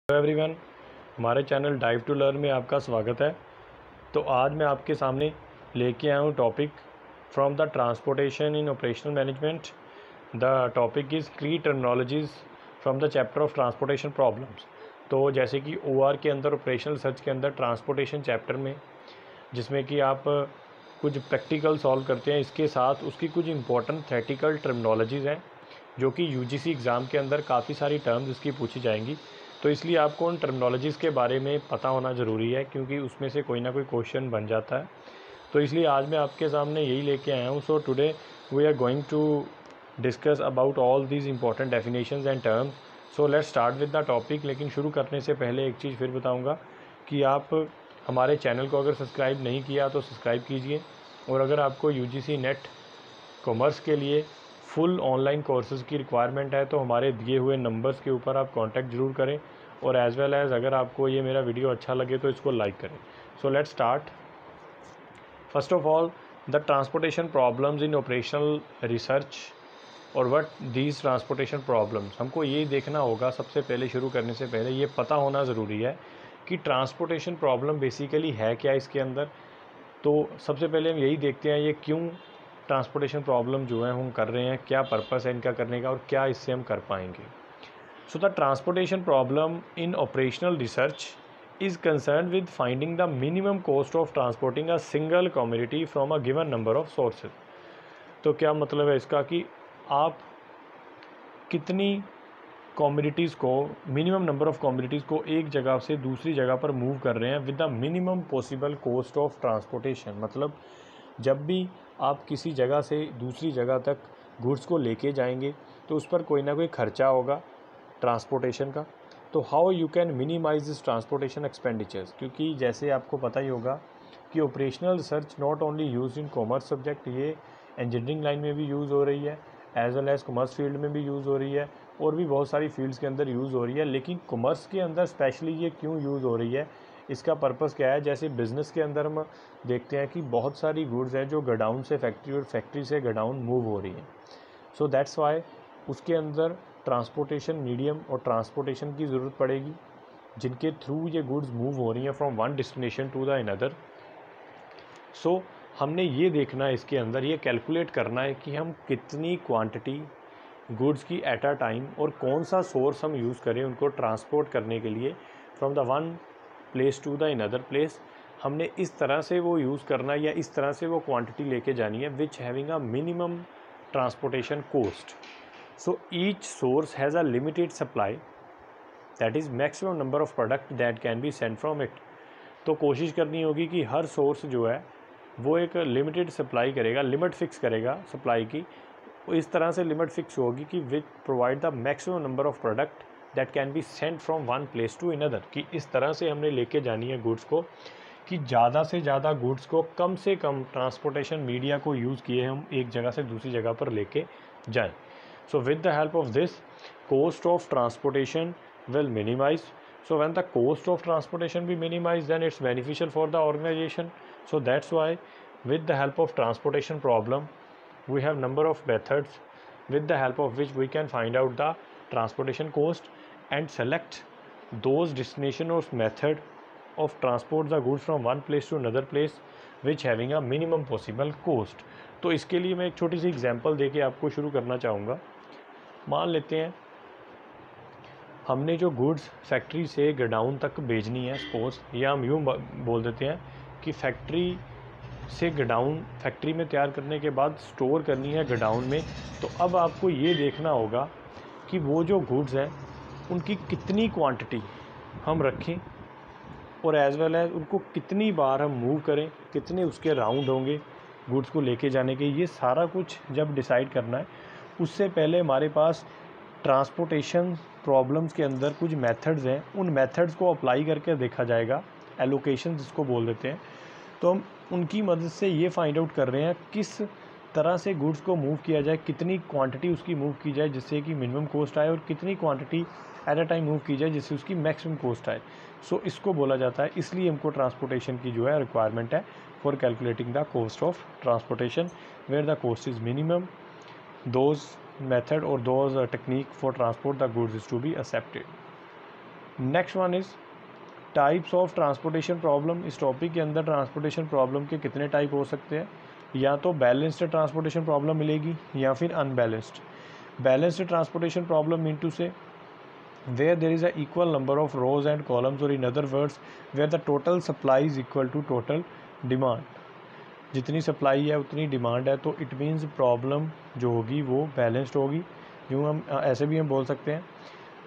Hello everyone, हमारे channel dive to learn में आपका स्वागत है। तो आज मैं आपके सामने लेके आया हूँ topic from the transportation in operational management. The topic is key terminologies from the chapter of transportation problems. तो जैसे कि ओआर के अंदर, ऑपरेशनल रिसर्च के अंदर ट्रांसपोर्टेशन चैप्टर में, जिसमें कि आप कुछ प्रैक्टिकल सॉल्व करते हैं, इसके साथ उसकी कुछ इंपॉर्टेंट थ्योरेटिकल टर्मिनोलॉजीज़ हैं जो कि यूजीसी एग्ज़ाम के अंदर काफ़ी सारी टर्म्स इसकी पूछी जाएंगी। तो इसलिए आपको उन टर्मिनोलॉजीज़ के बारे में पता होना ज़रूरी है, क्योंकि उसमें से कोई ना कोई क्वेश्चन बन जाता है। तो इसलिए आज मैं आपके सामने यही लेके आया हूँ। So today we are going to discuss about all these important definitions and terms. So let's start with the topic. लेकिन शुरू करने से पहले एक चीज़ फिर बताऊँगा कि आप हमारे चैनल को अगर सब्सक्राइब नहीं किया तो सब्सक्राइब कीजिए, और अगर आपको यूजीसी नेट कॉमर्स के लिए फुल ऑनलाइन कोर्सेज़ की रिक्वायरमेंट है तो हमारे दिए हुए नंबर्स के ऊपर आप कांटेक्ट ज़रूर करें, और एज़ वेल एज़ अगर आपको ये मेरा वीडियो अच्छा लगे तो इसको लाइक करें। सो let's start. First of all, the transportation problems in operational research और व्हाट दीज ट्रांसपोर्टेशन प्रॉब्लम्स। हमको ये देखना होगा, सबसे पहले शुरू करने से पहले ये पता होना ज़रूरी है कि ट्रांसपोर्टेशन प्रॉब्लम बेसिकली है क्या इसके अंदर। तो सबसे पहले हम यही देखते हैं ये क्यों ट्रांसपोर्टेशन प्रॉब्लम जो है हम कर रहे हैं, क्या पर्पस है इनका करने का और क्या इससे हम कर पाएंगे। So the transportation problem in operational research is concern with finding the minimum cost of transporting a single commodity from a given number of sources. तो क्या मतलब है इसका कि आप कितनी कमोडिटीज़ को, मिनिमम नंबर ऑफ कमोडिटीज़ को एक जगह से दूसरी जगह पर मूव कर रहे हैं with the minimum possible cost of transportation. मतलब जब भी आप किसी जगह से दूसरी जगह तक गुड्स को लेके जाएंगे तो उस पर कोई ना कोई खर्चा होगा ट्रांसपोर्टेशन का। तो how you can minimise this transportation expenditures, क्योंकि जैसे आपको पता ही होगा कि operational research not only use in commerce subject, ये इंजीनियरिंग लाइन में भी यूज़ हो रही है, as well as commerce field में भी यूज़ हो रही है, और भी बहुत सारी फील्ड्स के अंदर यूज़ हो रही है। लेकिन कॉमर्स के अंदर स्पेशली ये क्यों यूज़ हो रही है, इसका पर्पस क्या है। जैसे बिज़नेस के अंदर हम देखते हैं कि बहुत सारी गुड्स हैं जो गोडाउन से फैक्ट्री और फैक्ट्री से गोडाउन मूव हो रही हैं। सो दैट्स वाई उसके अंदर ट्रांसपोर्टेशन मीडियम और ट्रांसपोर्टेशन की ज़रूरत पड़ेगी, जिनके थ्रू ये गुड्स मूव हो रही हैं from one destination to the another. So हमने ये देखना है इसके अंदर, ये कैलकुलेट करना है कि हम कितनी क्वांटिटी गुड्स की एट अ टाइम और कौन सा सोर्स हम यूज़ करें उनको ट्रांसपोर्ट करने के लिए from the one place to the another place. हमने इस तरह से वो यूज़ करना है या इस तरह से वो क्वांटिटी लेके जानी है which having a minimum transportation cost. So each source has a limited supply, that is maximum number of product that can be send from it. तो कोशिश करनी होगी कि हर सोर्स जो है वो एक लिमिटेड सप्लाई करेगा, लिमिट फिक्स करेगा सप्लाई की। इस तरह से लिमिट फिक्स होगी कि which provide the maximum number of product that can be send from one place to another. कि इस तरह से हमने लेके जानी है गुड्स को कि ज़्यादा से ज़्यादा गुड्स को कम से कम ट्रांसपोर्टेशन मीडिया को यूज़ किए हम एक जगह से दूसरी जगह पर लेके जाएं। So with the help of this cost of transportation will minimize. So when the cost of transportation be minimized, then it's beneficial for the organization. So that's why with the help of transportation problem, we have number of methods with the help of which we can find out the transportation cost and select those destination or method of transport the goods from one place to another place which having a minimum possible cost. तो इसके लिए मैं एक छोटी सी example देके आपको शुरू करना चाहूँगा। मान लेते हैं हमने जो गुड्स फैक्ट्री से गोडाउन तक भेजनी है, सपोज, या हम यूँ बोल देते हैं कि फैक्ट्री से गोडाउन, फैक्ट्री में तैयार करने के बाद स्टोर करनी है गोडाउन में। तो अब आपको ये देखना होगा कि वो जो गुड्स हैं उनकी कितनी क्वांटिटी हम रखें और एज़ वेल एज़ उनको कितनी बार हम मूव करें, कितने उसके राउंड होंगे गुड्स को लेके जाने के। ये सारा कुछ जब डिसाइड करना है, उससे पहले हमारे पास ट्रांसपोर्टेशन प्रॉब्लम्स के अंदर कुछ मेथड्स हैं, उन मेथड्स को अप्लाई करके देखा जाएगा, एलोकेशन जिसको बोल देते हैं। तो हम उनकी मदद से ये फाइंड आउट कर रहे हैं किस तरह से गुड्स को मूव किया जाए, कितनी क्वांटिटी उसकी मूव की जाए जिससे कि मिनिमम कॉस्ट आए, और कितनी quantity at a time move की जाए जिससे उसकी मैक्सिमम कॉस्ट आए। सो इसको बोला जाता है, इसलिए हमको ट्रांसपोर्टेशन की जो है रिक्वायरमेंट है for calculating the cost of transportation, where the cost is minimum, those method or those technique for transport the goods is to be accepted. Next one is types of transportation problem. इस topic के अंदर transportation problem के कितने type हो सकते हैं, या तो बैलेंस्ड ट्रांसपोर्टेशन प्रॉब्लम मिलेगी या फिर unbalanced. Balanced transportation problem mean to say where there is a equal number of rows and columns, or in other words where the total supply is equal to total demand। जितनी supply है उतनी demand है, तो it means problem जो होगी वो balanced होगी। यूँ हम ऐसे भी हम बोल सकते हैं,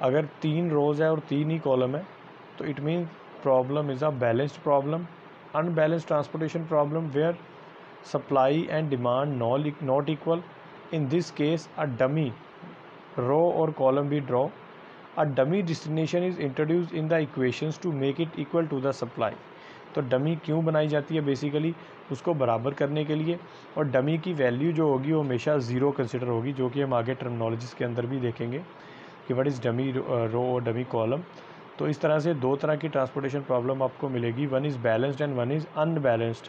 अगर 3 रोज़ है और 3 ही कॉलम है तो it means problem is a balanced problem. Unbalanced transportation problem where supply and demand not equal, in this case a dummy row और कॉलम भी draw. A dummy destination is introduced in the equations to make it equal to the supply। तो dummy क्यों बनाई जाती है, basically उसको बराबर करने के लिए, और डमी की वैल्यू जो होगी वो हमेशा ज़ीरो कंसिडर होगी, जो कि हम आगे टर्मिनोलॉजीज़ के अंदर भी देखेंगे कि व्हाट इज़ डमी रो और डमी कॉलम। तो इस तरह से दो तरह की ट्रांसपोर्टेशन प्रॉब्लम आपको मिलेगी, one is balanced and one is unbalanced.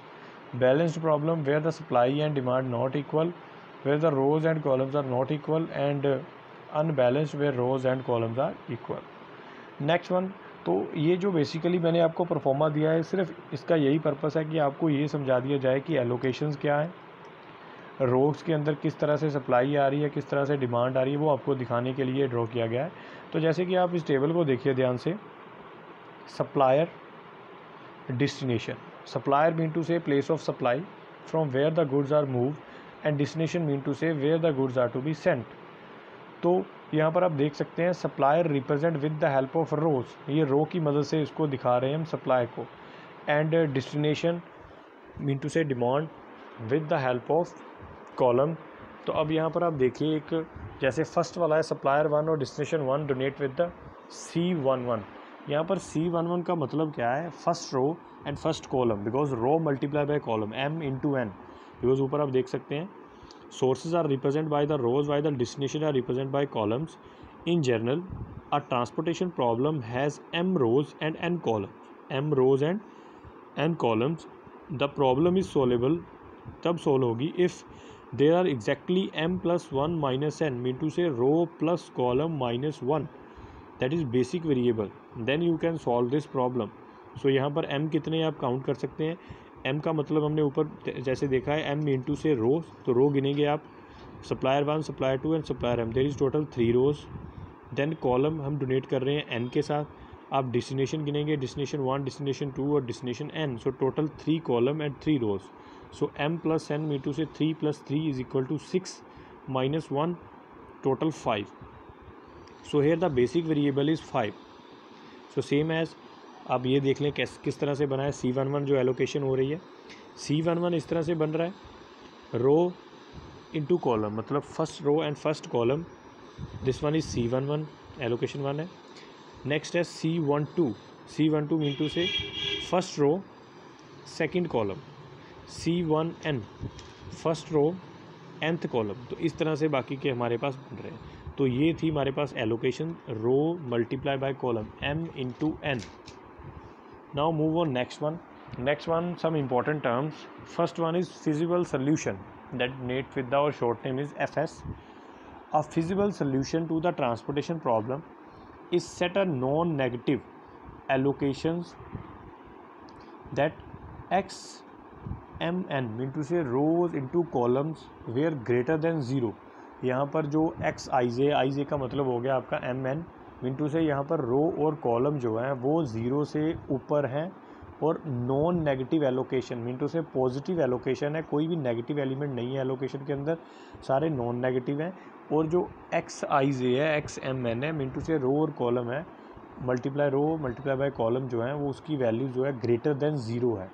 Balanced problem where the supply and demand not equal, where the rows and columns are not equal, and unbalanced where rows and columns are equal. Next one, तो ये जो basically मैंने आपको pro forma दिया है, सिर्फ इसका यही पर्पस है कि आपको ये समझा दिया जाए कि एलोकेशंस क्या है, रोज के अंदर किस तरह से सप्लाई आ रही है, किस तरह से डिमांड आ रही है, वो आपको दिखाने के लिए ड्रॉ किया गया है। तो जैसे कि आप इस टेबल को देखिए ध्यान से, supplier destination, supplier mean to say place of supply from where the goods are move, and destination mean to say where the goods are to be sent. तो यहाँ पर आप देख सकते हैं supplier represent with the help of rows, ये row की मदद से इसको दिखा रहे हैं हम सप्लाई को, एंड डेस्टिनेशन मीन टू से demand with the help of column. तो अब यहाँ पर आप देखिए, एक जैसे फर्स्ट वाला है सप्लायर 1 और destination 1 donate with the C11। यहाँ पर C11 का मतलब क्या है, first row and first column, because row multiply by column m into n, because ऊपर आप देख सकते हैं sources are represented by the rows while the destination are represented by columns। In general, a transportation problem has m rows and n columns, m rows and n columns। The problem is solvable, तब solve होगी if there are exactly m plus 1 minus n, mean to say row plus column minus 1, that is basic variable, then you can solve this problem। so यहाँ पर m कितने आप count कर सकते हैं, m का मतलब हमने ऊपर जैसे देखा है m इंटू से रोज, तो रो गिनेंगे आप, supplier 1, supplier 2 and supplier m, there is total 3 rows. Then column हम डोनेट कर रहे हैं n के साथ, आप डेस्टिनेशन गिनेंगे, डेस्टिनेशन 1, डेस्टिनेशन 2 और destination n, so total 3 column and 3 rows. So m plus n into से 3 plus 3 is equal to 6 minus 1, total 5। So here the basic variable is 5। So same as आप ये देख लें किस तरह से बना है C11 जो एलोकेशन हो रही है, C11 इस तरह से बन रहा है, रो इनटू कॉलम, मतलब first row and first column, this one is C11 allocation 1 है। नेक्स्ट है C12 mean to say first row second column, C1n first row nth column. तो इस तरह से बाकी के हमारे पास बन रहे हैं। तो ये थी हमारे पास allocation, row multiply by column m into n। Now move on next one. Next one, some important terms. First one is feasible solution, that denoted with our short name is FS. A feasible solution to the transportation problem is set a non-negative allocations that x mn mean to say rows into columns where greater than 0। यहाँ पर जो x i j का मतलब हो गया आपका mn मिनटू से, यहाँ पर रो और कॉलम जो है वो 0 से ऊपर हैं, और नॉन नेगेटिव एलोकेशन मिनटू से पॉजिटिव एलोकेशन है, कोई भी नेगेटिव एलिमेंट नहीं है एलोकेशन के अंदर, सारे नॉन नेगेटिव हैं। और जो एक्स आई जे है, एक्स एम एन है, मिनटू से रो और कॉलम है, multiply row multiply by column जो है वो उसकी वैल्यू जो है ग्रेटर देन 0 है,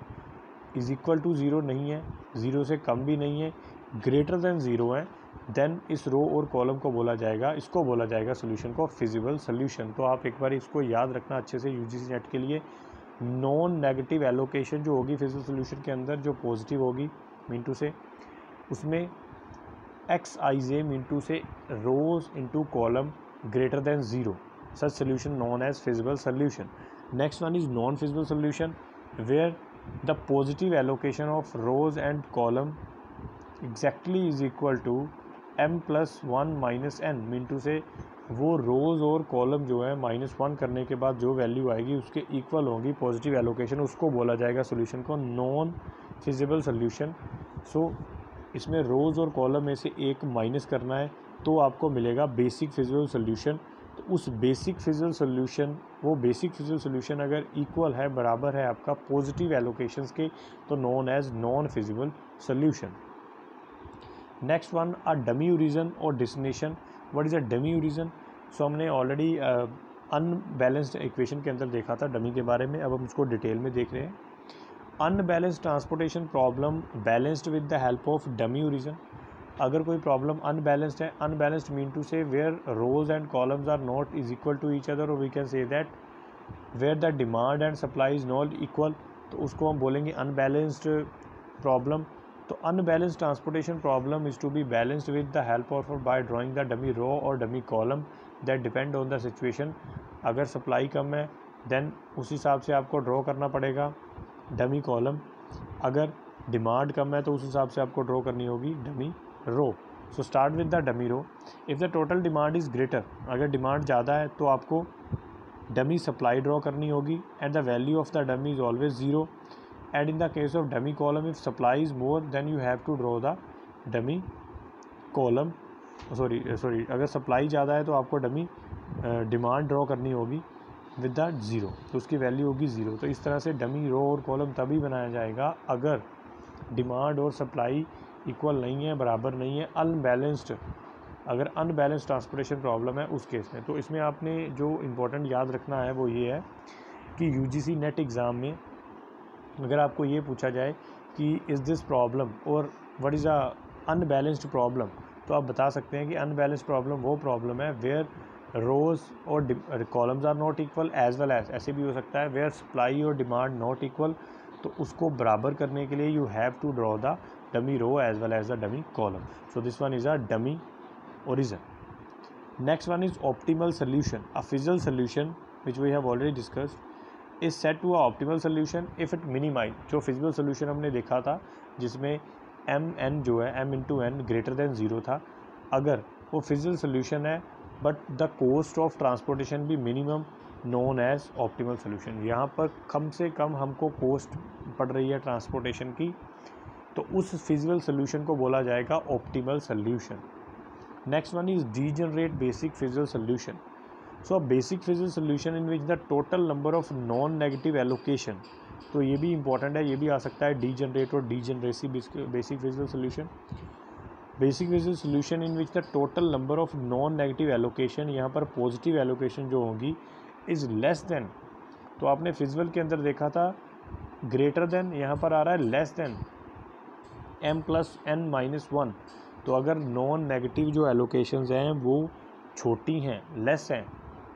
इज़ इक्वल टू 0 नहीं है, 0 से कम भी नहीं है, ग्रेटर देन 0 है, देन इस रो और कॉलम को बोला जाएगा, इसको बोला जाएगा सोल्यूशन को फिजिबल सोल्यूशन। तो आप एक बार इसको याद रखना अच्छे से यूजीसी नेट के लिए, नॉन नेगेटिव एलोकेशन जो होगी फिजिबल सोल्यूशन के अंदर, जो पॉजिटिव होगी मिनटू से, उसमें x I J mean to say rows into column greater than 0, such solution known as feasible solution. Next one is non feasible solution where the positive allocation of rows and column exactly is equal to m plus 1 minus n, mean to say वो रोज़ और column जो है -1 करने के बाद जो value आएगी उसके इक्वल होगी पॉजिटिव एलोकेशन, उसको बोला जाएगा सोल्यूशन को नॉन फिजिबल सोल्यूशन। सो इसमें रोज़ और कॉलम में से एक माइनस करना है तो आपको मिलेगा बेसिक फिजिबल सोल्यूशन। तो उस बेसिक फिजिबल सोल्यूशन, वो बेसिक फिजिबल सोल्यूशन अगर इक्वल है, बराबर है आपका पॉजिटिव एलोकेशंस के, तो known as non feasible solution. Next one, a dummy origin और destination. What is a dummy origin? So हमने ऑलरेडी अनबैलेंस्ड इक्वेशन के अंदर देखा था डमी के बारे में, अब हम उसको डिटेल में देख रहे हैं। Unbalanced transportation problem balanced with the help of dummy origin. अगर कोई प्रॉब्लम अनबैलेंस्ड है, unbalanced mean to say where rows and columns are not is equal to each other, और we can say that where the demand and supply is not equal, तो उसको हम बोलेंगे unbalanced problem. तो unbalanced transportation problem is to be balanced with the help of by drawing the dummy row और dummy column that depend on the situation. अगर supply कम है then उस हिसाब से आपको ड्रॉ करना पड़ेगा डमी कॉलम, अगर डिमांड कम है तो उस हिसाब से आपको ड्रॉ करनी होगी dummy row. So start with the dummy row. If the total demand is greater, अगर डिमांड ज़्यादा है तो आपको डमी सप्लाई ड्रॉ करनी होगी and the value of the dummy is always zero. And in the case of dummy column if supply is more than you have to draw the dummy column, sorry अगर supply ज़्यादा है तो आपको dummy demand draw करनी होगी with the zero, तो उसकी value होगी ज़ीरो। तो इस तरह से डमी रो और कॉलम तभी बनाया जाएगा अगर डिमांड और सप्लाई इक्वल नहीं है, बराबर नहीं है, अनबैलेंस्ड, अगर अनबैलेंस्ड ट्रांसपोर्टेशन प्रॉब्लम है उस केस में। तो इसमें आपने जो इम्पोर्टेंट याद रखना है वो ये है कि यूजीसी नेट एग्ज़ाम में अगर आपको ये पूछा जाए कि इज़ दिस प्रॉब्लम और what is a unbalanced problem, तो आप बता सकते हैं कि अनबैलेंस्ड प्रॉब्लम वो प्रॉब्लम है वेयर रोज़ और columns are not equal as well as, ऐसे भी हो सकता है वेयर सप्लाई और डिमांड नॉट इक्वल, तो उसको बराबर करने के लिए you have to draw the dummy row as well as the dummy column. So this one is a dummy origin. Next one is optimal solution, a physical solution which we have already discussed is set to a optimal solution if it minimize. जो physical solution हमने देखा था जिसमें M N जो है M into N greater than zero था, अगर वो फिजिकल सोल्यूशन है but the cost of transportation भी minimum, known as optimal solution. यहाँ पर कम से कम हमको कॉस्ट पड़ रही है ट्रांसपोर्टेशन की, तो उस फिजिकल सोल्यूशन को बोला जाएगा optimal solution. Next one is degenerate basic physical solution. So a basic physical solution in which the total number of non negative allocation, तो ये भी इंपॉर्टेंट है, ये भी आ सकता है डीजनरेट और degeneracy basic physical solution. Basic physical solution in which the total number of non negative allocation, यहाँ पर पॉजिटिव एलोकेशन जो होगी इज़ लेस देन, तो आपने फिजिकल के अंदर देखा था ग्रेटर देन, यहाँ पर आ रहा है less than m plus n minus one. तो अगर नॉन नेगेटिव जो एलोकेशंस हैं वो छोटी हैं, लेस हैं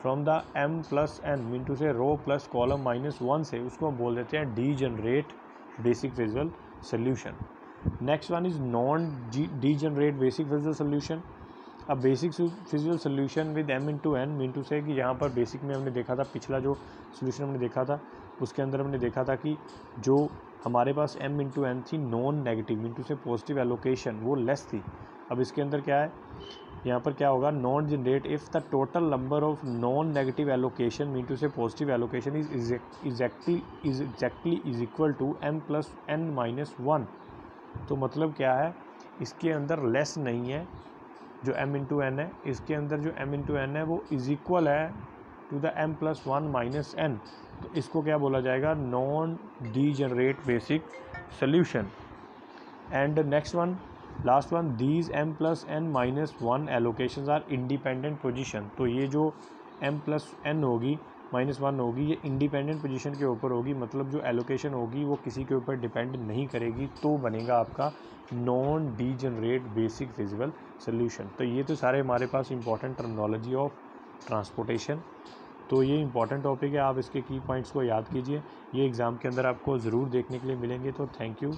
from the m plus n mean to say row plus column minus one से, उसको हम बोल देते हैं degenerate basic physical solution. Next one is non degenerate basic physical solution. अब basic physical solution with m into N mean to say कि यहाँ पर बेसिक में हमने देखा था, पिछला जो सोल्यूशन हमने देखा था उसके अंदर हमने देखा था कि जो हमारे पास m इंटू एन थी non negative mean to say positive allocation वो लेस थी। अब इसके अंदर क्या है, यहाँ पर क्या होगा, non generate if the total number of non negative allocation mean to say positive allocation is exactly is equal to m plus n minus one. तो मतलब क्या है, इसके अंदर लेस नहीं है जो m इंटू एन है, इसके अंदर जो m इंटू एन है वो इज इक्वल है to the m plus one minus n। तो इसको क्या बोला जाएगा, non degenerate basic solution. And next one, last one, these m plus n minus one allocations are independent position. तो ये जो m प्लस n होगी माइनस वन होगी, ये इंडिपेंडेंट पोजीशन के ऊपर होगी, मतलब जो एलोकेशन होगी वो किसी के ऊपर डिपेंड नहीं करेगी, तो बनेगा आपका non degenerate basic physical solution. तो ये तो सारे हमारे पास इंपॉर्टेंट टर्मिनोलॉजी ऑफ ट्रांसपोर्टेशन, तो ये इंपॉर्टेंट टॉपिक है, आप इसके की पॉइंट्स को याद कीजिए, ये एग्ज़ाम के अंदर आपको ज़रूर देखने के लिए मिलेंगे। तो थैंक यू।